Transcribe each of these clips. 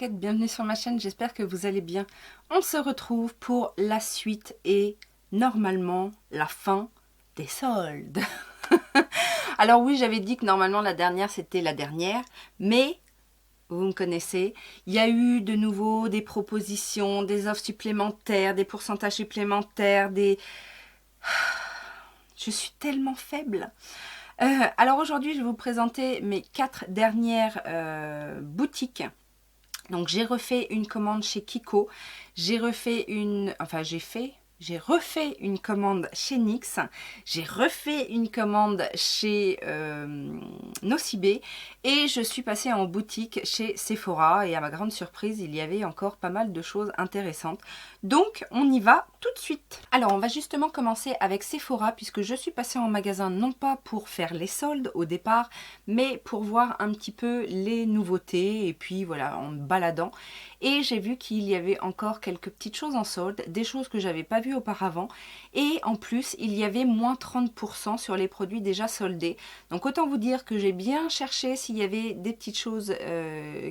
coquettes, bienvenue sur ma chaîne, j'espère que vous allez bien. On se retrouve pour la suite et normalement la fin des soldes. Alors oui, j'avais dit que normalement la dernière c'était la dernière, mais vous me connaissez, il y a eu de nouveau des propositions, des offres supplémentaires, des pourcentages supplémentaires, des... Je suis tellement faible. Alors aujourd'hui, je vais vous présenter mes 4 dernières boutiques. Donc j'ai refait une commande chez Kiko, j'ai refait une commande chez NYX, j'ai refait une commande chez Nocibé et je suis passée en boutique chez Sephora et à ma grande surprise, il y avait encore pas mal de choses intéressantes. Donc on y va tout de suite. Alors on va justement commencer avec Sephora puisque je suis passée en magasin non pas pour faire les soldes au départ, mais pour voir un petit peu les nouveautés et puis voilà, en me baladant. Et j'ai vu qu'il y avait encore quelques petites choses en solde, des choses que j'avais pas vues auparavant. Et en plus, il y avait moins 30% sur les produits déjà soldés. Donc autant vous dire que j'ai bien cherché s'il y avait des petites choses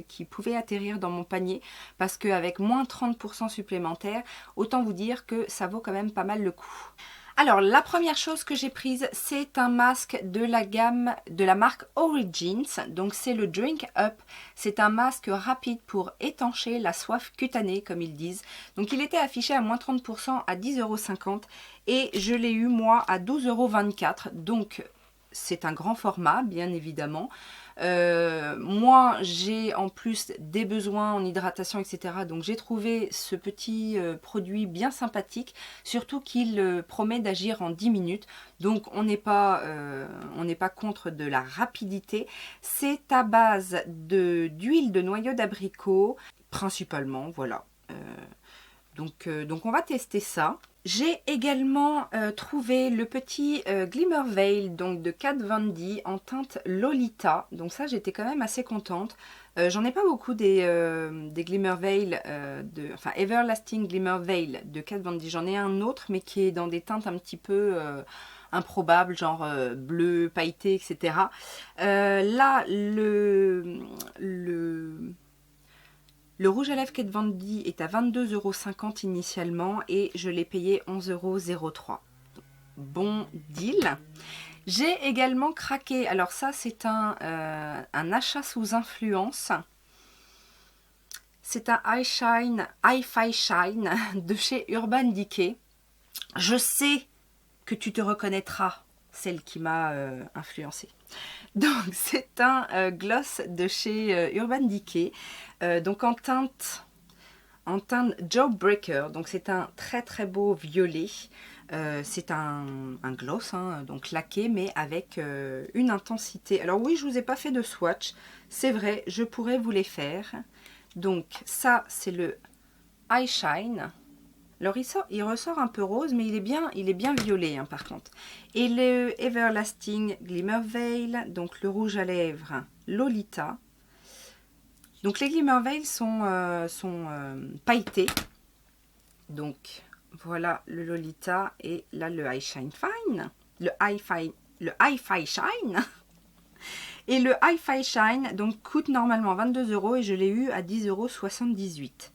qui pouvaient atterrir dans mon panier. Parce qu'avec moins 30% supplémentaires, autant vous dire que ça vaut quand même pas mal le coup. Alors, la première chose que j'ai prise, c'est un masque de la gamme de la marque Origins. Donc, c'est le Drink Up. C'est un masque rapide pour étancher la soif cutanée, comme ils disent. Donc, il était affiché à moins 30% à 10,50 € et je l'ai eu, moi, à 12,24 €. Donc, c'est un grand format, bien évidemment. Moi, j'ai en plus des besoins en hydratation, etc. Donc, j'ai trouvé ce petit produit bien sympathique, surtout qu'il promet d'agir en 10 minutes. Donc, on n'est pas contre de la rapidité. C'est à base d'huile de noyau d'abricot, principalement, voilà. Donc, on va tester ça. J'ai également trouvé le petit Glimmer Veil donc de Kat Von D en teinte Lolita. Donc ça, j'étais quand même assez contente. J'en ai pas beaucoup des Glimmer Veil, enfin Everlasting Glimmer Veil de Kat Von D. J'en ai un autre, mais qui est dans des teintes un petit peu improbables, genre bleu, pailleté, etc. Là, le rouge à lèvres Kat Von D est à 22,50 € initialement et je l'ai payé 11,03 €. Bon deal. J'ai également craqué, alors ça c'est un achat sous influence. C'est un Hi-Fi Shine de chez Urban Decay. Je sais que tu te reconnaîtras, celle qui m'a influencée. Donc c'est un gloss de chez Urban Decay, donc en teinte Jawbreaker. Donc c'est un très très beau violet. C'est un gloss, hein, donc laqué, mais avec une intensité. Alors oui, je vous ai pas fait de swatch, c'est vrai, je pourrais vous les faire. Donc ça c'est le Eye Shine. Alors il ressort un peu rose, mais il est bien violet hein, par contre. Et le Everlasting Glimmer Veil, donc le rouge à lèvres Lolita. Donc les Glimmer Veil sont pailletés. Donc voilà le Lolita et là le Eye Shine Fine. Le Hi-Fi Shine. Et le Hi-Fi Shine donc coûte normalement 22 € et je l'ai eu à 10,78 €.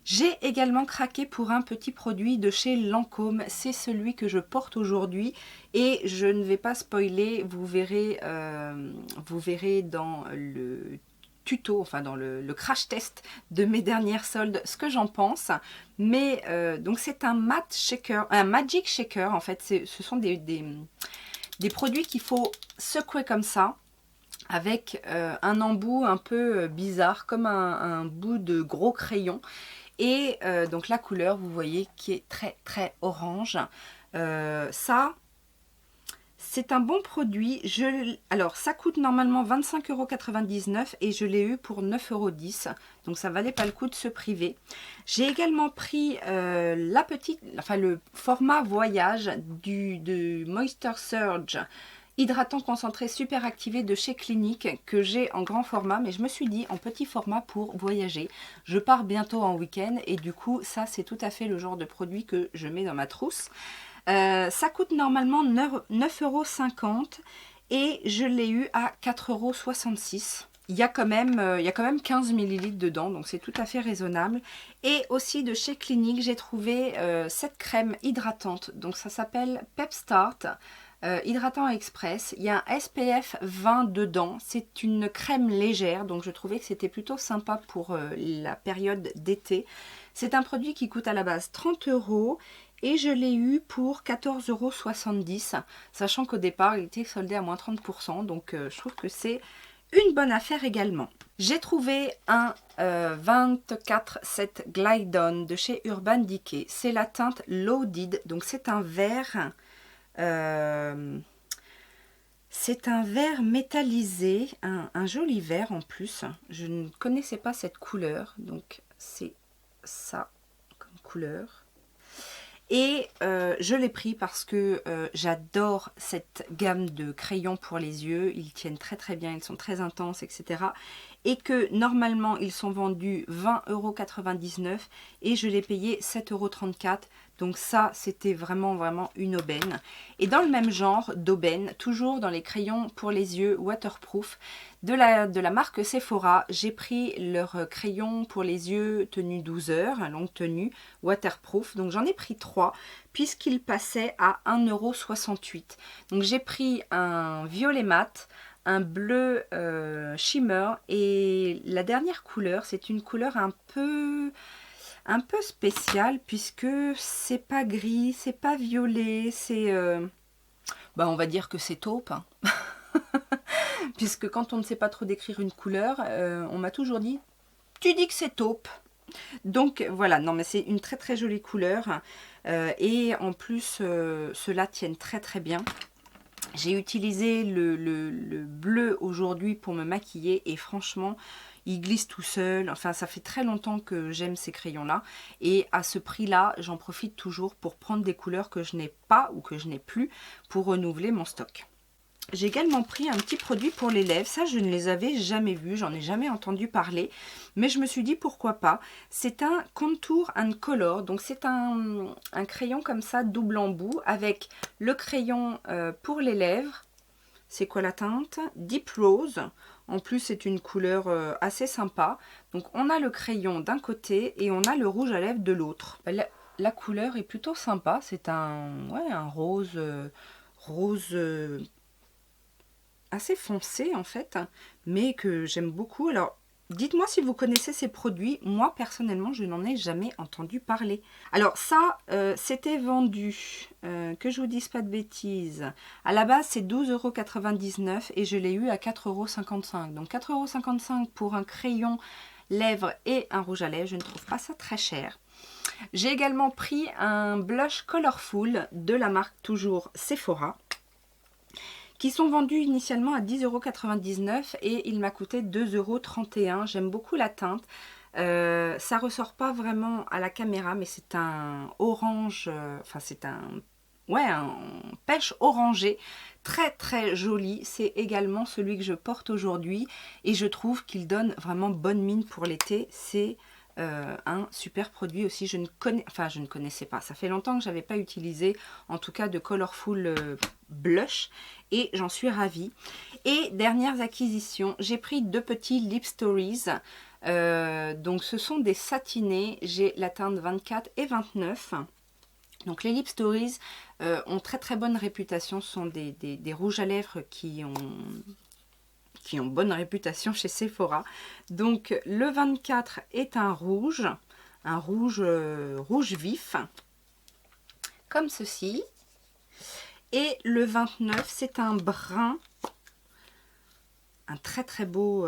J'ai également craqué pour un petit produit de chez Lancôme, c'est celui que je porte aujourd'hui et je ne vais pas spoiler, vous verrez dans le tuto, enfin dans le crash test de mes dernières soldes ce que j'en pense. Mais donc c'est un Magic Shaker en fait, ce sont des produits qu'il faut secouer comme ça, avec un embout un peu bizarre, comme un bout de gros crayon. Et donc la couleur, vous voyez, qui est très très orange. Ça, c'est un bon produit. Alors, ça coûte normalement 25,99 € et je l'ai eu pour 9,10 €. Donc, ça valait pas le coup de se priver. J'ai également pris le format voyage de Moisture Surge hydratant concentré super activé de chez Clinique que j'ai en grand format, mais je me suis dit en petit format pour voyager. Je pars bientôt en week-end et du coup ça c'est tout à fait le genre de produit que je mets dans ma trousse. Ça coûte normalement 9,50 € et je l'ai eu à 4,66 €. il y a quand même 15 ml dedans, donc c'est tout à fait raisonnable. Et aussi de chez Clinique, j'ai trouvé cette crème hydratante. Donc ça s'appelle Pep Start Hydratant Express. Il y a un SPF 20 dedans. C'est une crème légère, donc je trouvais que c'était plutôt sympa pour la période d'été. C'est un produit qui coûte à la base 30 € et je l'ai eu pour 14,70 €, sachant qu'au départ il était soldé à moins 30%, donc je trouve que c'est une bonne affaire également. J'ai trouvé un 24/7 Glide On de chez Urban Decay. C'est la teinte Loaded, donc c'est un vert métallisé, un joli vert en plus. Je ne connaissais pas cette couleur, donc c'est ça comme couleur. Et je l'ai pris parce que j'adore cette gamme de crayons pour les yeux. Ils tiennent très très bien, ils sont très intenses, etc. Et que normalement ils sont vendus 20,99 € et je l'ai payé 7,34 €. Donc ça, c'était vraiment une aubaine. Et dans le même genre d'aubaine, toujours dans les crayons pour les yeux waterproof, de la marque Sephora, j'ai pris leur crayon pour les yeux tenue 12 heures, longue tenue, waterproof. Donc j'en ai pris 3 puisqu'ils passaient à 1,68 €. Donc j'ai pris un violet mat, un bleu shimmer et la dernière couleur, c'est une couleur un peu spéciale puisque c'est pas gris, c'est pas violet, c'est on va dire que c'est taupe, hein. Puisque quand on ne sait pas trop décrire une couleur, on m'a toujours dit tu dis que c'est taupe. Donc voilà, non mais c'est une très très jolie couleur et en plus ceux-là tiennent très très bien. J'ai utilisé le bleu aujourd'hui pour me maquiller et franchement il glisse tout seul. Enfin ça fait très longtemps que j'aime ces crayons là et à ce prix là j'en profite toujours pour prendre des couleurs que je n'ai pas ou que je n'ai plus pour renouveler mon stock. J'ai également pris un petit produit pour les lèvres. Ça, je ne les avais jamais vus, j'en ai jamais entendu parler. Mais je me suis dit pourquoi pas. C'est un Contour and Color. Donc c'est un crayon comme ça, double embout, avec le crayon pour les lèvres. C'est quoi la teinte? Deep Rose. En plus, c'est une couleur assez sympa. Donc on a le crayon d'un côté et on a le rouge à lèvres de l'autre. La couleur est plutôt sympa. C'est un rose... assez foncé en fait, mais que j'aime beaucoup. Alors dites-moi si vous connaissez ces produits. Moi personnellement je n'en ai jamais entendu parler. Alors ça c'était vendu, que je vous dise pas de bêtises, à la base c'est 12,99 € et je l'ai eu à 4,55 €. Donc 4,55 € pour un crayon lèvres et un rouge à lèvres, je ne trouve pas ça très cher. J'ai également pris un blush Colorful de la marque toujours Sephora, qui sont vendus initialement à 10,99 € et il m'a coûté 2,31 €. J'aime beaucoup la teinte. Ça ressort pas vraiment à la caméra, mais c'est un orange, enfin c'est un pêche orangé, très très joli. C'est également celui que je porte aujourd'hui et je trouve qu'il donne vraiment bonne mine pour l'été. C'est un super produit aussi. Je ne connaissais pas, ça fait longtemps que j'avais pas utilisé en tout cas de Colorful blush et j'en suis ravie. Et dernières acquisitions, j'ai pris 2 petits Lip Stories. Donc ce sont des satinés, j'ai la teinte 24 et 29. Donc les Lip Stories ont très très bonne réputation, ce sont des rouges à lèvres qui ont bonne réputation chez Sephora. Donc le 24 est un rouge vif, comme ceci. Et le 29 c'est un brun, un très très beau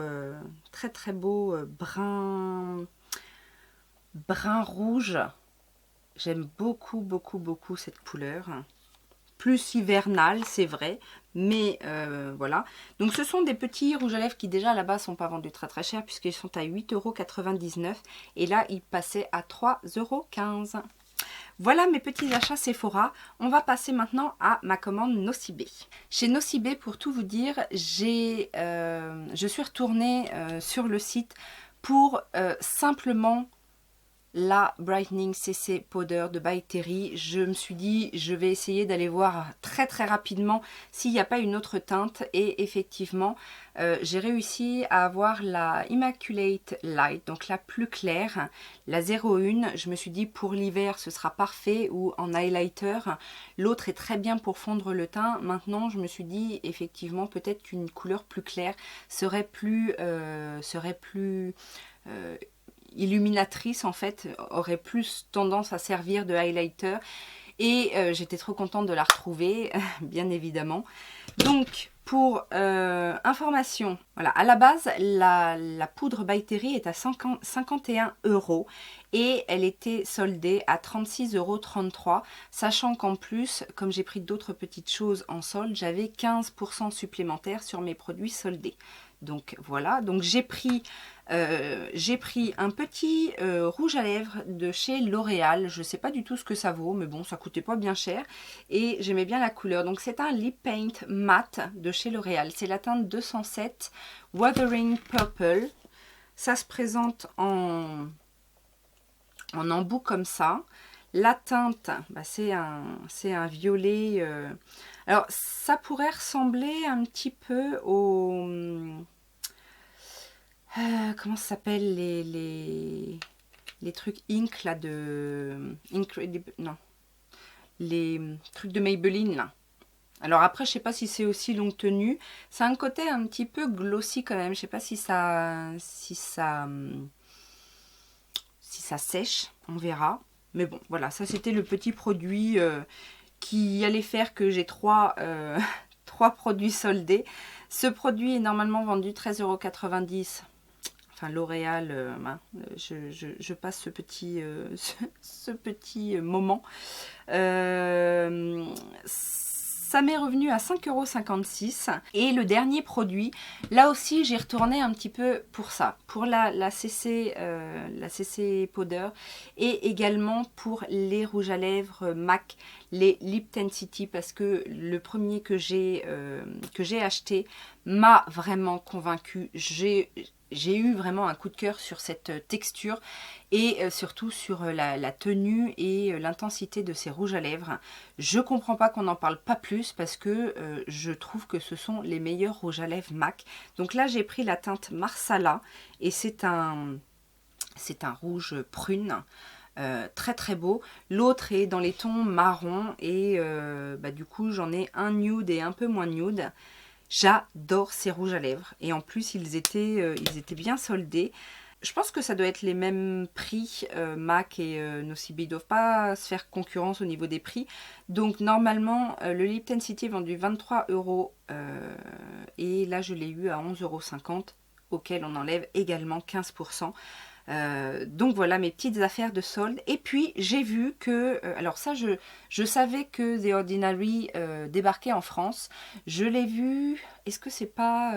brun rouge. J'aime beaucoup cette couleur. Plus hivernale, c'est vrai, mais voilà. Donc ce sont des petits rouges à lèvres qui déjà à la base sont pas vendus très très cher puisqu'ils sont à 8,99 € et là ils passaient à 3,15 €. Voilà mes petits achats Sephora. On va passer maintenant à ma commande Nocibé. Chez Nocibé, pour tout vous dire, je suis retournée sur le site pour simplement la Brightening CC Powder de By Terry. Je me suis dit, je vais essayer d'aller voir très rapidement s'il n'y a pas une autre teinte. Et effectivement, j'ai réussi à avoir la Immaculate Light, donc la plus claire, la 01. Je me suis dit, pour l'hiver, ce sera parfait, ou en highlighter. L'autre est très bien pour fondre le teint. Maintenant, je me suis dit, effectivement, peut-être qu'une couleur plus claire serait plus illuminatrice, en fait, aurait plus tendance à servir de highlighter. Et j'étais trop contente de la retrouver, bien évidemment. Donc, pour information, voilà, à la base, la poudre By Terry est à 51 € et elle était soldée à 36,33 €, sachant qu'en plus, comme j'ai pris d'autres petites choses en solde, j'avais 15% supplémentaire sur mes produits soldés. Donc voilà, donc j'ai pris un petit rouge à lèvres de chez L'Oréal. Je ne sais pas du tout ce que ça vaut, mais bon, ça coûtait pas bien cher. Et j'aimais bien la couleur. Donc c'est un lip paint mat de chez L'Oréal. C'est la teinte 207 Wuthering Purple. Ça se présente en embout comme ça. La teinte, bah, c'est un violet. Alors ça pourrait ressembler un petit peu au... comment ça s'appelle les trucs Ink là de Incredible, non, les trucs de Maybelline là. Alors après je sais pas si c'est aussi longue tenue, c'est un côté un petit peu glossy quand même. Je sais pas si ça sèche, on verra. Mais bon voilà, ça c'était le petit produit qui allait faire que j'ai trois produits soldés. Ce produit est normalement vendu 13,90 €. Enfin, L'Oréal, je passe ce petit, ce petit moment. Ça m'est revenu à 5,56 €. Et le dernier produit, là aussi, j'ai retourné un petit peu pour ça. Pour la CC Powder et également pour les rouges à lèvres MAC, les Lip Tensity, parce que le premier que j'ai acheté m'a vraiment convaincue. J'ai eu vraiment un coup de cœur sur cette texture et surtout sur la tenue et l'intensité de ces rouges à lèvres. Je comprends pas qu'on n'en parle pas plus parce que je trouve que ce sont les meilleurs rouges à lèvres MAC. Donc là j'ai pris la teinte Marsala et c'est un rouge prune. Très beau. L'autre est dans les tons marron et du coup j'en ai un nude et un peu moins nude. J'adore ces rouges à lèvres et en plus ils étaient bien soldés. Je pense que ça doit être les mêmes prix, MAC et Nocibé. Ils ne doivent pas se faire concurrence au niveau des prix. Donc normalement le Lip Tensity est vendu 23 € et là je l'ai eu à 11,50 € auquel on enlève également 15%. Donc voilà mes petites affaires de solde. Et puis j'ai vu que, alors ça je savais que The Ordinary débarquait en France. Je l'ai vu, est-ce que c'est pas...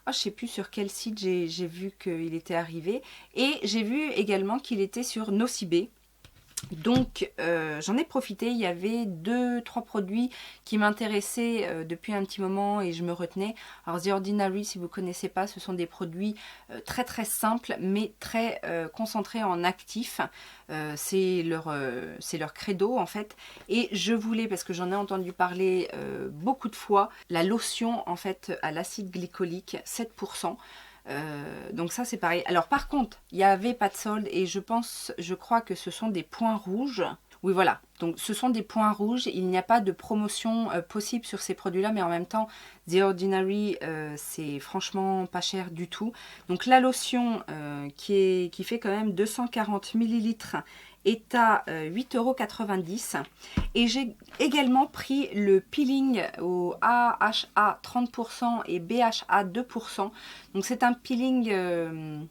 je sais plus sur quel site j'ai vu qu'il était arrivé. Et j'ai vu également qu'il était sur Nocibé. Donc j'en ai profité, il y avait 2-3 produits qui m'intéressaient depuis un petit moment et je me retenais. Alors The Ordinary, si vous ne connaissez pas, ce sont des produits très simples mais très concentrés en actifs. C'est leur credo en fait. Et je voulais, parce que j'en ai entendu parler beaucoup de fois, la lotion en fait à l'acide glycolique 7%. Donc ça c'est pareil. Alors par contre, il n'y avait pas de solde et je crois que ce sont des points rouges. Oui voilà, donc ce sont des points rouges. Il n'y a pas de promotion possible sur ces produits-là, mais en même temps, The Ordinary, c'est franchement pas cher du tout. Donc la lotion qui fait quand même 240 ml est à 8,90 €. Et j'ai également pris le peeling au AHA 30% et BHA 2%. Donc c'est un peeling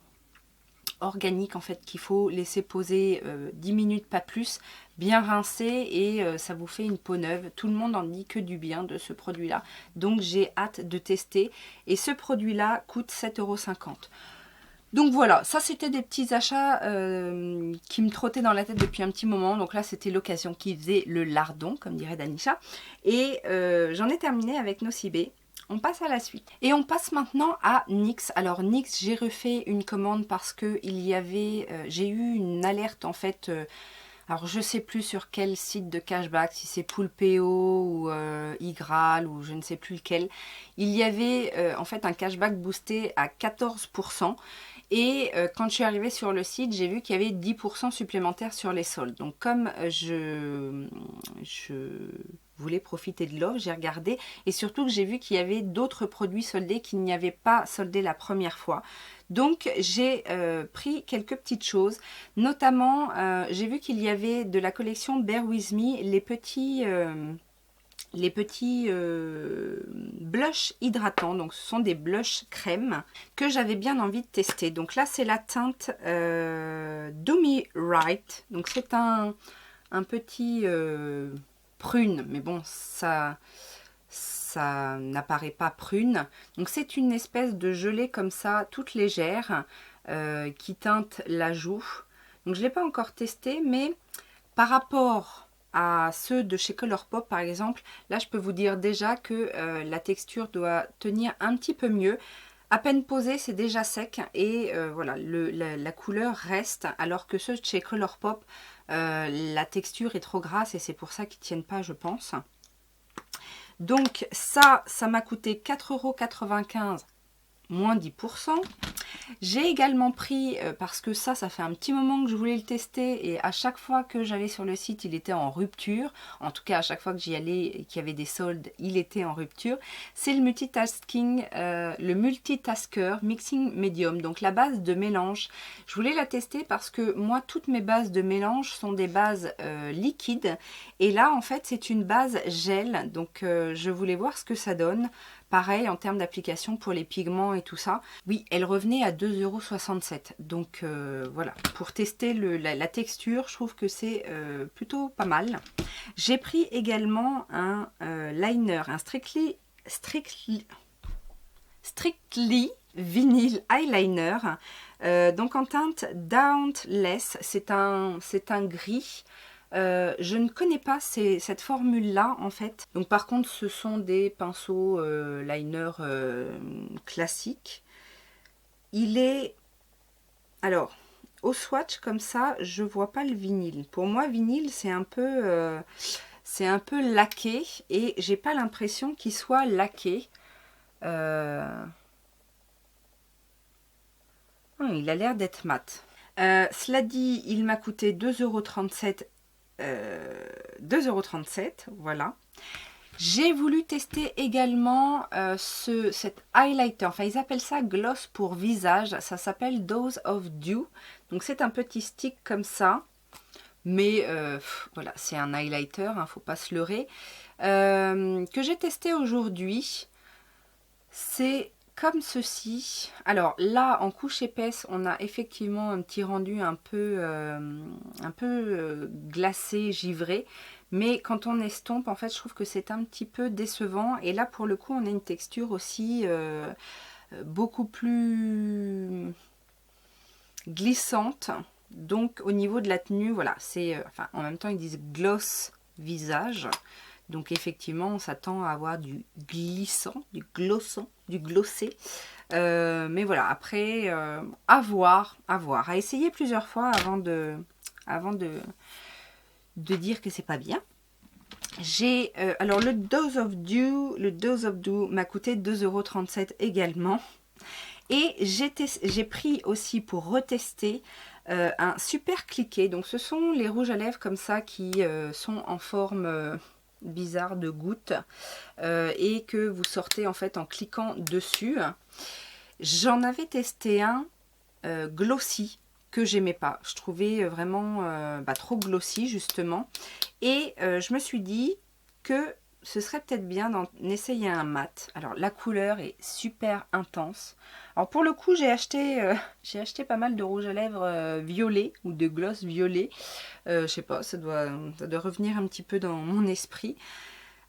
organique en fait qu'il faut laisser poser 10 minutes pas plus, bien rincé et ça vous fait une peau neuve. Tout le monde en dit que du bien de ce produit là, donc j'ai hâte de tester. Et ce produit là coûte 7,50 €. Donc voilà, ça c'était des petits achats qui me trottaient dans la tête depuis un petit moment. Donc là c'était l'occasion qui faisait le lardon, comme dirait Danisha. Et j'en ai terminé avec Nocibé. On passe à la suite. Et on passe maintenant à NYX. Alors NYX, j'ai refait une commande parce que il y avait, j'ai eu une alerte en fait. Alors je sais plus sur quel site de cashback, si c'est Poulpeo ou iGraal ou je ne sais plus lequel. Il y avait en fait un cashback boosté à 14%. Et quand je suis arrivée sur le site, j'ai vu qu'il y avait 10% supplémentaires sur les soldes. Donc comme je voulais profiter de l'offre, j'ai regardé et surtout que j'ai vu qu'il y avait d'autres produits soldés qui n'y avaient pas soldé la première fois. Donc j'ai pris quelques petites choses, notamment j'ai vu qu'il y avait de la collection Bear With Me, les petits blushs hydratants. Donc ce sont des blushs crème que j'avais bien envie de tester. Donc là c'est la teinte Do Me Right. Donc c'est un petit prune, mais bon ça n'apparaît pas prune. Donc c'est une espèce de gelée comme ça, toute légère, qui teinte la joue. Donc je ne l'ai pas encore testé, mais par rapport à ceux de chez Colourpop par exemple, là je peux vous dire déjà que la texture doit tenir un petit peu mieux. À peine posé, c'est déjà sec et voilà, la couleur reste, alors que ceux de chez Colourpop, la texture est trop grasse et c'est pour ça qu'ils ne tiennent pas, je pense. Donc ça m'a coûté 4,95 €, moins 10%. J'ai également pris, parce que ça fait un petit moment que je voulais le tester et à chaque fois que j'allais sur le site, il était en rupture. En tout cas, à chaque fois que j'y allais et qu'il y avait des soldes, il était en rupture. C'est le multitasking, le multitasker mixing medium, donc la base de mélange. Je voulais la tester parce que moi, toutes mes bases de mélange sont des bases liquides. Et là, en fait, c'est une base gel, donc je voulais voir ce que ça donne. Pareil en termes d'application pour les pigments et tout ça. Oui, elle revenait à 2,67 €. Donc voilà, pour tester la texture, je trouve que c'est plutôt pas mal. J'ai pris également un liner, un Strictly Vinyl Eyeliner. Donc en teinte Dauntless, c'est un gris. Je ne connais pas cette formule-là en fait. Donc par contre, ce sont des pinceaux liner classiques. Il est... Alors, au swatch comme ça, je vois pas le vinyle. Pour moi, vinyle, c'est un peu laqué et j'ai pas l'impression qu'il soit laqué. Il a l'air d'être mat. Cela dit, il m'a coûté 2,37 €, voilà. J'ai voulu tester également cet highlighter, enfin ils appellent ça gloss pour visage, ça s'appelle Dose of Dew. Donc c'est un petit stick comme ça, mais voilà, c'est un highlighter, hein, faut pas se leurrer. Que j'ai testé aujourd'hui, c'est comme ceci. Alors là, en couche épaisse, on a effectivement un petit rendu un peu glacé, givré. Mais quand on estompe, en fait, je trouve que c'est un petit peu décevant. Et là, pour le coup, on a une texture aussi beaucoup plus glissante. Donc, au niveau de la tenue, voilà, c'est... enfin, en même temps, ils disent gloss visage. Donc, effectivement, on s'attend à avoir du glissant, du glossant, du glossé. Mais voilà, après, à voir. À essayer plusieurs fois avant de dire que c'est pas bien. J'ai alors le Dose of Dew m'a coûté 2,37 € également. Et j'ai pris aussi pour retester un super cliquet. Donc ce sont les rouges à lèvres comme ça qui sont en forme bizarre de goutte et que vous sortez en fait en cliquant dessus. J'en avais testé un glossy que j'aimais pas. Je trouvais vraiment trop glossy justement. Et je me suis dit que ce serait peut-être bien d'en essayer un mat. Alors la couleur est super intense. Alors pour le coup j'ai acheté pas mal de rouge à lèvres violet ou de gloss violet. Je sais pas, ça doit revenir un petit peu dans mon esprit.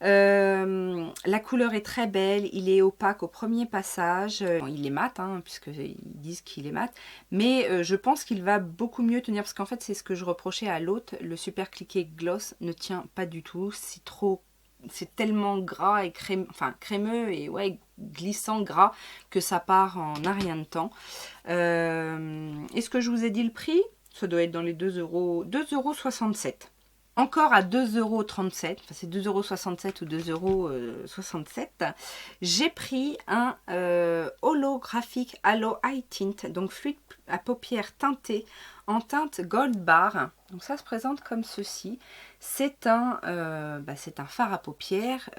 La couleur est très belle, il est opaque au premier passage, bon, il est mat hein, puisqu'ils disent qu'il est mat, mais je pense qu'il va beaucoup mieux tenir parce qu'en fait c'est ce que je reprochais à l'autre, le super cliquet gloss ne tient pas du tout, c'est trop c'est tellement gras et crémeux et ouais, glissant gras que ça part en un rien de temps. Est-ce que je vous ai dit le prix? Ça doit être dans les 2,67 €. Encore à 2,37 €, enfin c'est 2,67 € ou 2,67 €, j'ai pris un holographique Halo Eye Tint, donc fluide à paupières teinté en teinte Gold Bar. Donc ça se présente comme ceci. C'est un fard à paupières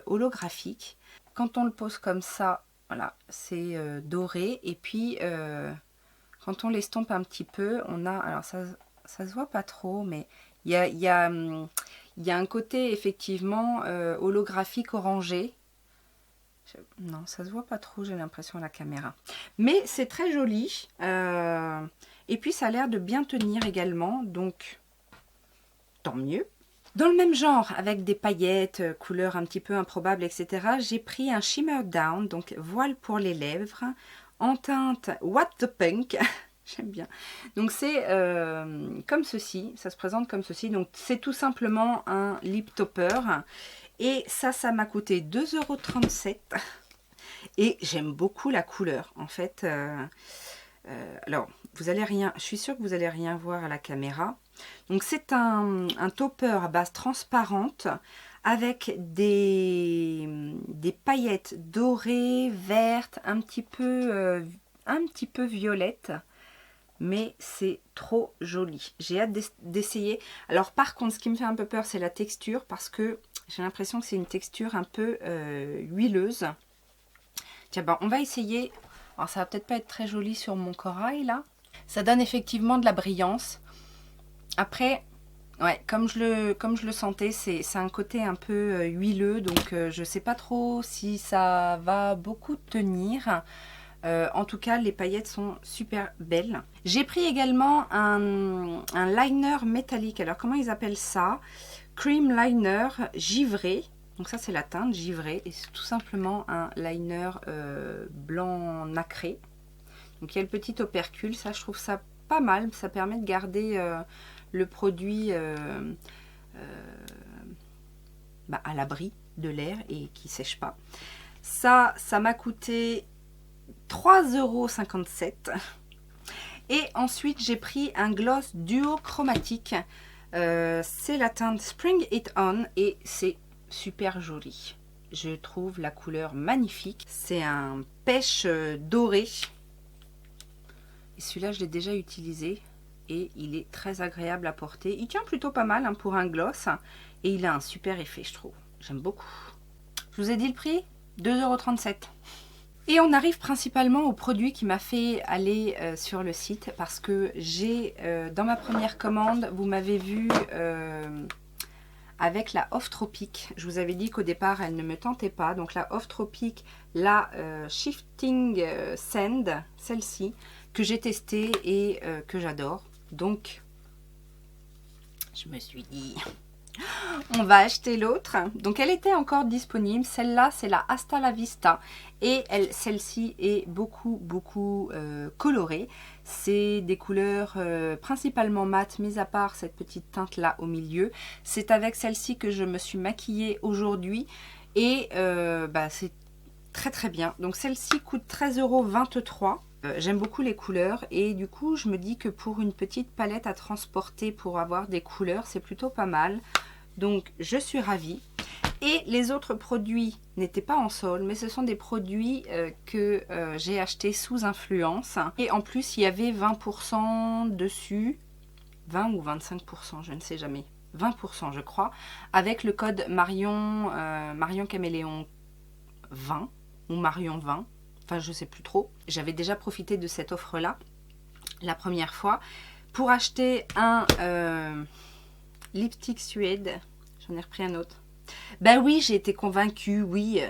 holographique. Quand on le pose comme ça, voilà, c'est doré. Et puis quand on l'estompe un petit peu, on a, alors ça se voit pas trop, mais il y a un côté effectivement holographique orangé. Non, ça se voit pas trop, j'ai l'impression à la caméra. Mais c'est très joli. Et puis ça a l'air de bien tenir également, donc tant mieux. Dans le même genre, avec des paillettes, couleurs un petit peu improbables, etc., j'ai pris un Shimmer Down, donc voile pour les lèvres, en teinte What the Punk. J'aime bien. Donc c'est comme ceci, ça se présente comme ceci. Donc c'est tout simplement un lip topper. Et ça m'a coûté 2,37 €. Et j'aime beaucoup la couleur. En fait, alors, vous allez rien, je suis sûre que vous allez rien voir à la caméra. Donc c'est un topper à base transparente avec des paillettes dorées, vertes, un petit peu violettes. Mais c'est trop joli. J'ai hâte d'essayer. Alors par contre, ce qui me fait un peu peur, c'est la texture, parce que j'ai l'impression que c'est une texture un peu huileuse. Tiens, on va essayer. Alors ça va peut-être pas être très joli sur mon corail là. Ça donne effectivement de la brillance. Après, ouais, comme je le sentais, c'est un côté un peu huileux, donc je sais pas trop si ça va beaucoup tenir. En tout cas, les paillettes sont super belles. J'ai pris également un liner métallique. Alors, comment ils appellent ça? Cream liner givré. Donc ça, c'est la teinte givrée. Et c'est tout simplement un liner blanc nacré. Donc, il y a le petit opercule. Ça, je trouve ça pas mal. Ça permet de garder le produit à l'abri de l'air et qui sèche pas. Ça m'a coûté 3,57 €. Et ensuite j'ai pris un gloss duo chromatique, c'est la teinte Spring It On et c'est super joli. Je trouve la couleur magnifique. C'est un pêche doré et celui-là je l'ai déjà utilisé et il est très agréable à porter. Il tient plutôt pas mal pour un gloss et il a un super effet, je trouve. J'aime beaucoup. Je vous ai dit le prix, 2,37 €. Et on arrive principalement au produit qui m'a fait aller sur le site, parce que j'ai dans ma première commande, vous m'avez vu avec la Off Tropic. Je vous avais dit qu'au départ elle ne me tentait pas, donc la Off Tropic, la Shifting Sand, celle-ci que j'ai testée et que j'adore. Donc je me suis dit on va acheter l'autre. Donc elle était encore disponible. Celle-là, c'est la Hasta la Vista. Et celle-ci est beaucoup colorée. C'est des couleurs principalement mates, mis à part cette petite teinte là au milieu. C'est avec celle-ci que je me suis maquillée aujourd'hui. Et c'est très bien. Donc celle-ci coûte 13,23 €. J'aime beaucoup les couleurs et du coup je me dis que pour une petite palette à transporter pour avoir des couleurs, c'est plutôt pas mal. Donc je suis ravie. Et les autres produits n'étaient pas en solde, mais ce sont des produits que j'ai achetés sous influence. Et en plus il y avait 20% dessus, 20 ou 25%, je ne sais jamais, 20% je crois, avec le code Marion Caméléon 20 ou Marion 20. Enfin, je sais plus trop. J'avais déjà profité de cette offre-là la première fois pour acheter un lipstick suède. J'en ai repris un autre. Ben oui, j'ai été convaincue, oui.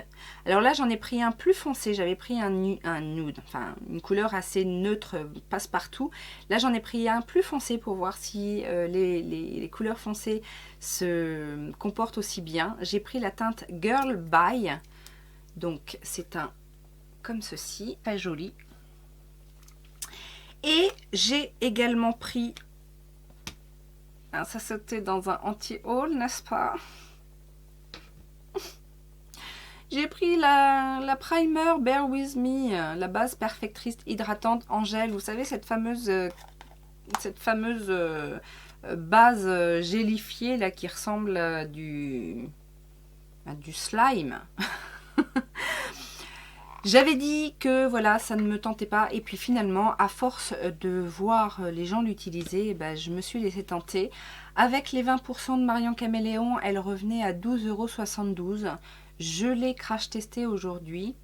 Alors là, j'en ai pris un plus foncé. J'avais pris un nude, enfin une couleur assez neutre, passe-partout. Là, j'en ai pris un plus foncé pour voir si les couleurs foncées se comportent aussi bien. J'ai pris la teinte Girl By. Donc, c'est un comme ceci, très joli. Et j'ai également pris, ça c'était dans un anti-haul, n'est-ce pas? J'ai pris la primer Bear With Me, la base perfectrice hydratante en gel. Vous savez, cette fameuse base gélifiée là qui ressemble à du slime. J'avais dit que voilà, ça ne me tentait pas. Et puis finalement, à force de voir les gens l'utiliser, ben, je me suis laissée tenter. Avec les 20% de Marion Caméléon, elle revenait à 12,72 €. Je l'ai crash testé aujourd'hui.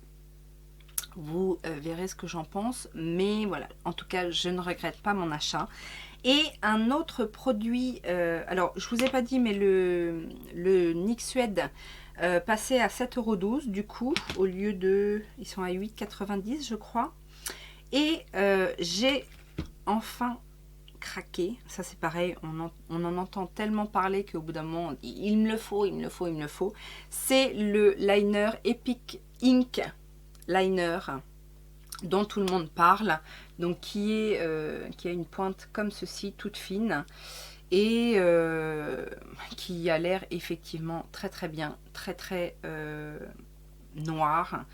Vous verrez ce que j'en pense. Mais voilà, en tout cas, je ne regrette pas mon achat. Et un autre produit, alors je vous ai pas dit, mais le NYX Suède passait à 7,12 € du coup, au lieu de, ils sont à 8,90 € je crois. Et j'ai enfin craqué, ça c'est pareil, on en entend tellement parler qu'au bout d'un moment, il me le faut, il me le faut, il me le faut. C'est le liner Epic Ink Liner dont tout le monde parle, donc qui a une pointe comme ceci, toute fine, et qui a l'air effectivement très très bien, très noir.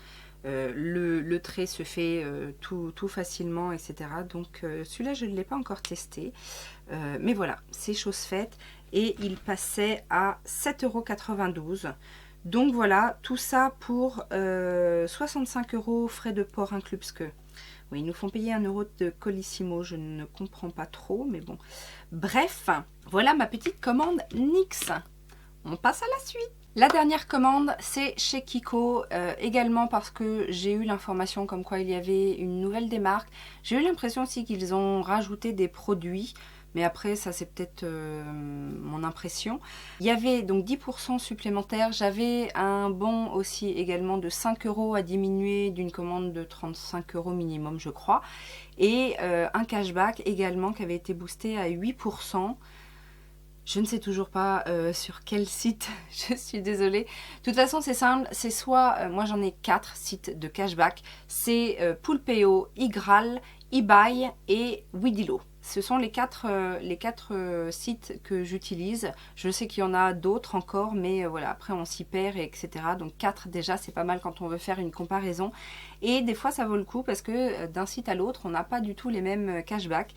Le trait se fait tout facilement, etc. Donc celui-là je ne l'ai pas encore testé, mais voilà, c'est chose faite. Et il passait à 7,92 €. Donc voilà, tout ça pour 65 € frais de port inclus, parce que oui, ils nous font payer 1 € de Colissimo, je ne comprends pas trop, mais bon. Bref, voilà ma petite commande NYX. On passe à la suite. La dernière commande, c'est chez Kiko, également parce que j'ai eu l'information comme quoi il y avait une nouvelle démarque. J'ai eu l'impression aussi qu'ils ont rajouté des produits, mais après ça c'est peut-être mon impression. Il y avait donc 10% supplémentaires, j'avais un bon aussi également de 5 € à diminuer d'une commande de 35 € minimum je crois. Et un cashback également qui avait été boosté à 8%. Je ne sais toujours pas sur quel site, je suis désolée. De toute façon, c'est simple, c'est soit, moi j'en ai 4 sites de cashback, c'est Poolpeo, iGraal, eBuy et Widilo. Ce sont les quatre sites que j'utilise. Je sais qu'il y en a d'autres encore, mais voilà, après on s'y perd, etc. Donc 4 déjà, c'est pas mal quand on veut faire une comparaison. Et des fois, ça vaut le coup parce que d'un site à l'autre, on n'a pas du tout les mêmes cashbacks.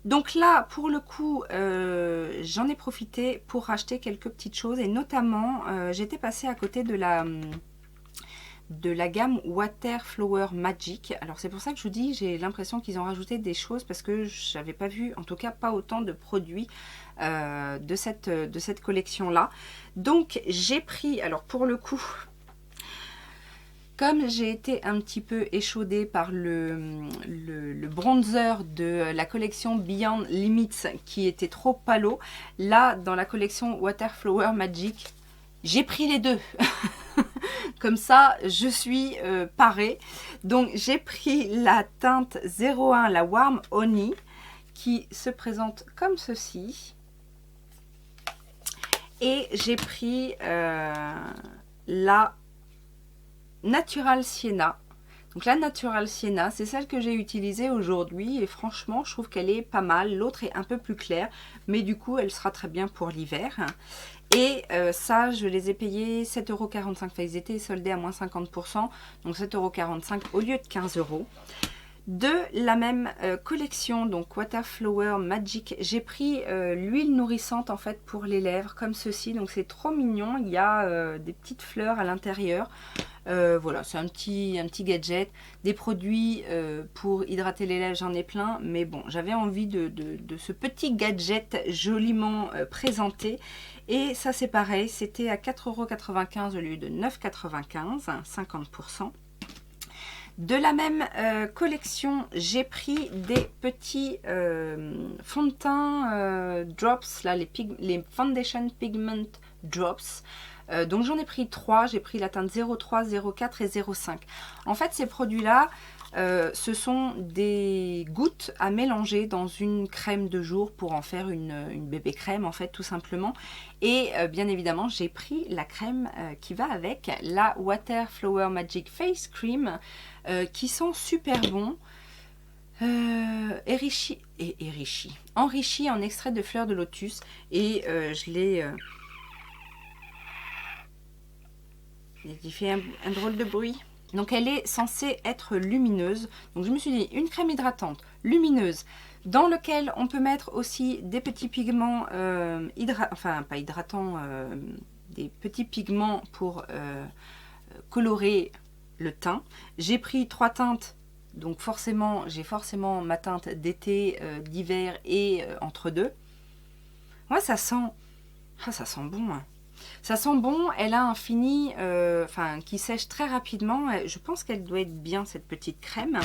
Donc là, pour le coup, j'en ai profité pour racheter quelques petites choses. Et notamment, j'étais passée à côté de la gamme Water Flower Magic. Alors c'est pour ça que je vous dis, j'ai l'impression qu'ils ont rajouté des choses parce que j'avais pas vu, en tout cas pas autant de produits de cette collection-là. Donc j'ai pris, alors pour le coup, comme j'ai été un petit peu échaudée par le bronzer de la collection Beyond Limits qui était trop palo, là dans la collection Water Flower Magic, j'ai pris les deux. Comme ça, je suis parée. Donc j'ai pris la teinte 01, la Warm Honey, qui se présente comme ceci. Et j'ai pris la Natural Sienna. Donc la Natural Sienna, c'est celle que j'ai utilisée aujourd'hui et franchement, je trouve qu'elle est pas mal. L'autre est un peu plus claire, mais du coup, elle sera très bien pour l'hiver. Et ça, je les ai payés 7,45 €. Enfin, ils étaient soldés à moins 50%, donc 7,45 € au lieu de 15 €. De la même collection, donc Water Flower Magic, j'ai pris l'huile nourrissante en fait pour les lèvres, comme ceci. Donc c'est trop mignon, il y a des petites fleurs à l'intérieur. Voilà, c'est un petit gadget. Des produits pour hydrater les lèvres, j'en ai plein. Mais bon, j'avais envie de ce petit gadget joliment présenté. Et ça c'est pareil, c'était à 4,95 € au lieu de 9,95 €, 50%. De la même collection, j'ai pris des petits fonds de teint drops, là, les Foundation Pigment Drops. Donc j'en ai pris 3, j'ai pris la teinte 03, 04 et 05. En fait, ces produits-là, ce sont des gouttes à mélanger dans une crème de jour pour en faire une bébé crème, en fait, tout simplement. Et bien évidemment, j'ai pris la crème qui va avec, la Water Flower Magic Face Cream, qui sent super bon. Enrichi en extrait de fleurs de lotus. Et je l'ai... il fait un drôle de bruit. Donc elle est censée être lumineuse. Donc je me suis dit, une crème hydratante lumineuse, dans lequel on peut mettre aussi des petits pigments, enfin pas hydratants, des petits pigments pour colorer le teint. J'ai pris 3 teintes, donc forcément, j'ai forcément ma teinte d'été, d'hiver et entre deux. Ouais, ça sent bon. Hein. Ça sent bon, elle a un fini qui sèche très rapidement. Je pense qu'elle doit être bien, cette petite crème.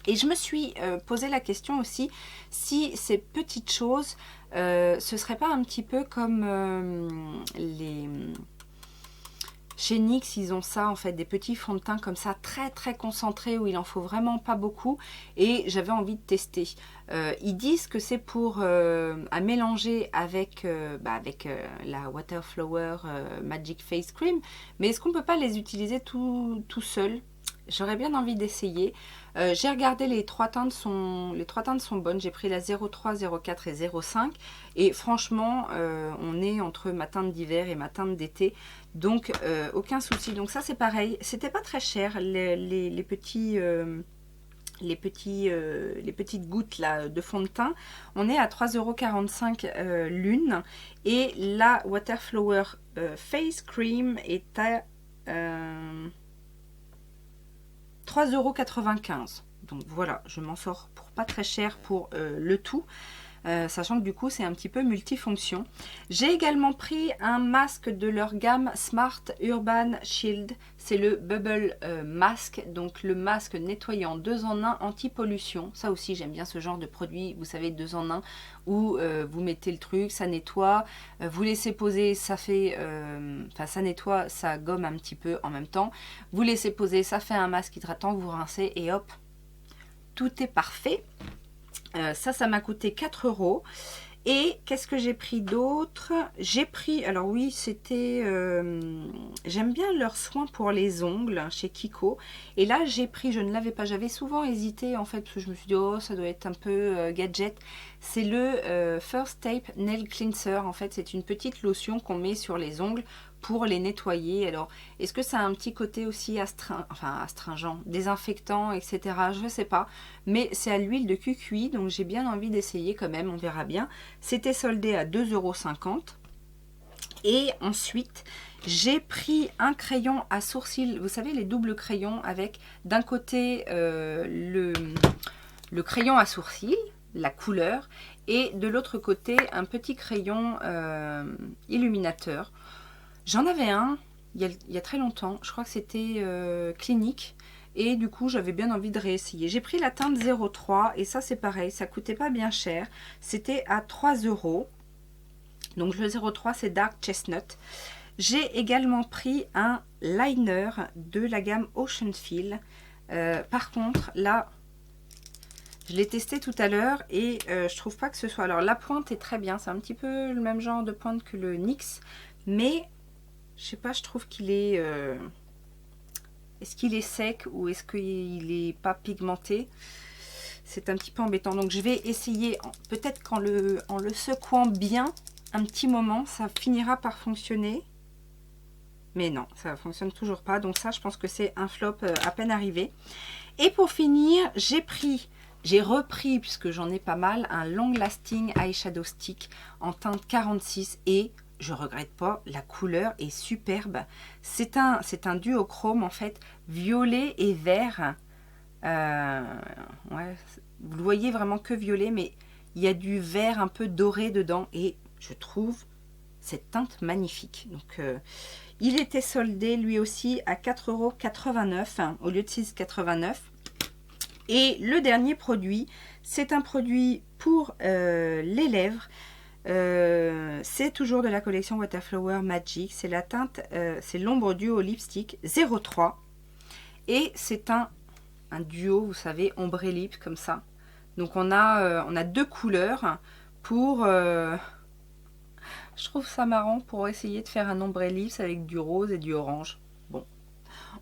Et je me suis posé la question aussi, si ces petites choses, ce serait pas un petit peu comme chez NYX, ils ont ça en fait, des petits fonds de teint comme ça, très très concentrés, où il en faut vraiment pas beaucoup. Et j'avais envie de tester. Ils disent que c'est pour à mélanger avec, la Water Flower Magic Face Cream. Mais est-ce qu'on peut pas les utiliser tout seul? J'aurais bien envie d'essayer. J'ai regardé, les trois teintes sont bonnes. J'ai pris la 03, 04 et 05. Et franchement, on est entre ma teinte d'hiver et ma teinte d'été. Donc, aucun souci. Donc ça, c'est pareil. C'était pas très cher, les petites gouttes là, de fond de teint. On est à 3,45 € l'une. Et la Water Flower Face Cream est à 3,95 €. Donc voilà, je m'en sors pour pas très cher pour le tout. Sachant que du coup c'est un petit peu multifonction. J'ai également pris un masque de leur gamme Smart Urban Shield. C'est le Bubble Mask, donc le masque nettoyant 2 en 1 anti-pollution. Ça aussi j'aime bien ce genre de produit, vous savez, 2 en 1, où vous mettez le truc, ça nettoie, vous laissez poser, ça fait, ça nettoie, ça gomme un petit peu en même temps. Vous laissez poser, ça fait un masque hydratant, vous rincez et hop, tout est parfait. Ça m'a coûté 4 €. Et qu'est-ce que j'ai pris d'autre? J'ai pris, alors oui, c'était, j'aime bien leurs soins pour les ongles chez Kiko. Et là, j'ai pris, je ne l'avais pas, j'avais souvent hésité en fait, parce que je me suis dit, oh, ça doit être un peu gadget. C'est le First Tape Nail Cleanser. En fait, c'est une petite lotion qu'on met sur les ongles pour les nettoyer. Alors, est-ce que ça a un petit côté aussi astringent, désinfectant, etc. Je ne sais pas. Mais c'est à l'huile de cucuy, donc j'ai bien envie d'essayer quand même, on verra bien. C'était soldé à 2,50 €. Et ensuite, j'ai pris un crayon à sourcils. Vous savez, les doubles crayons avec d'un côté le crayon à sourcils, la couleur, et de l'autre côté un petit crayon illuminateur. J'en avais un il y a très longtemps, je crois que c'était Clinique, et du coup j'avais bien envie de réessayer. J'ai pris la teinte 03 et ça c'est pareil, ça coûtait pas bien cher, c'était à 3 €. Donc le 03 c'est Dark Chestnut. J'ai également pris un liner de la gamme Ocean Feel. Par contre là, je l'ai testé tout à l'heure et je trouve pas que ce soit... Alors la pointe est très bien, c'est un petit peu le même genre de pointe que le NYX, mais je sais pas, je trouve qu'il est... Est-ce qu'il est sec ou est-ce qu'il est pas pigmenté? C'est un petit peu embêtant. Donc je vais essayer, peut-être qu'en le secouant bien un petit moment, ça finira par fonctionner. Mais non, ça ne fonctionne toujours pas. Donc ça, je pense que c'est un flop à peine arrivé. Et pour finir, j'ai repris, puisque j'en ai pas mal, un Long Lasting Eyeshadow Stick en teinte 46 et... je regrette pas, la couleur est superbe. C'est un duochrome en fait, violet et vert. Ouais, vous le voyez vraiment que violet, mais il y a du vert un peu doré dedans et je trouve cette teinte magnifique. Donc il était soldé lui aussi à 4,89 € au lieu de 6,89 €. Et le dernier produit, c'est un produit pour les lèvres. C'est toujours de la collection Water Flower Magic. C'est la teinte, c'est l'ombre duo lipstick 03. Et c'est un duo, vous savez, ombre et lips comme ça. Donc on a 2 couleurs pour... je trouve ça marrant pour essayer de faire un ombre et lips avec du rose et du orange. Bon,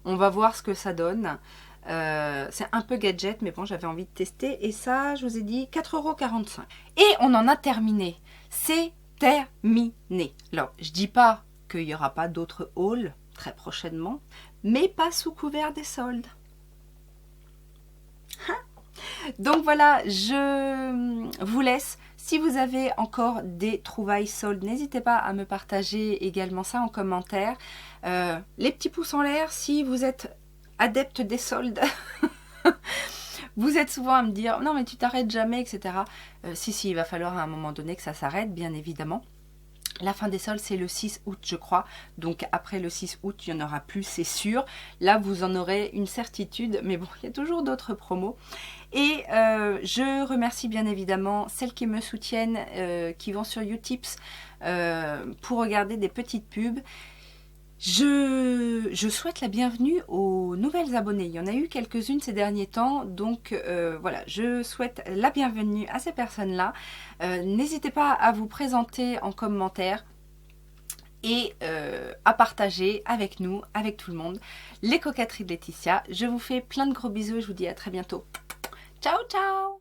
on va voir ce que ça donne. C'est un peu gadget, mais bon, j'avais envie de tester. Et ça, je vous ai dit 4,45 €. Et on en a terminé. C'est terminé. Alors, je dis pas qu'il n'y aura pas d'autres hauls. très prochainement, mais pas sous couvert des soldes. Donc voilà, je vous laisse. Si vous avez encore des trouvailles soldes, n'hésitez pas à me partager également ça en commentaire. Les petits pouces en l'air si vous êtes adepte des soldes. Vous êtes souvent à me dire non mais tu t'arrêtes jamais, etc. Si, il va falloir à un moment donné que ça s'arrête, bien évidemment. La fin des soldes, c'est le 6 août, je crois. Donc, après le 6 août, il n'y en aura plus, c'est sûr. Là, vous en aurez une certitude. Mais bon, il y a toujours d'autres promos. Et je remercie bien évidemment celles qui me soutiennent, qui vont sur Utips pour regarder des petites pubs. Je souhaite la bienvenue aux nouvelles abonnées. Il y en a eu quelques-unes ces derniers temps, donc voilà, je souhaite la bienvenue à ces personnes-là. N'hésitez pas à vous présenter en commentaire et à partager avec nous, avec tout le monde, les coquetteries de Laetitia. Je vous fais plein de gros bisous et je vous dis à très bientôt. Ciao, ciao!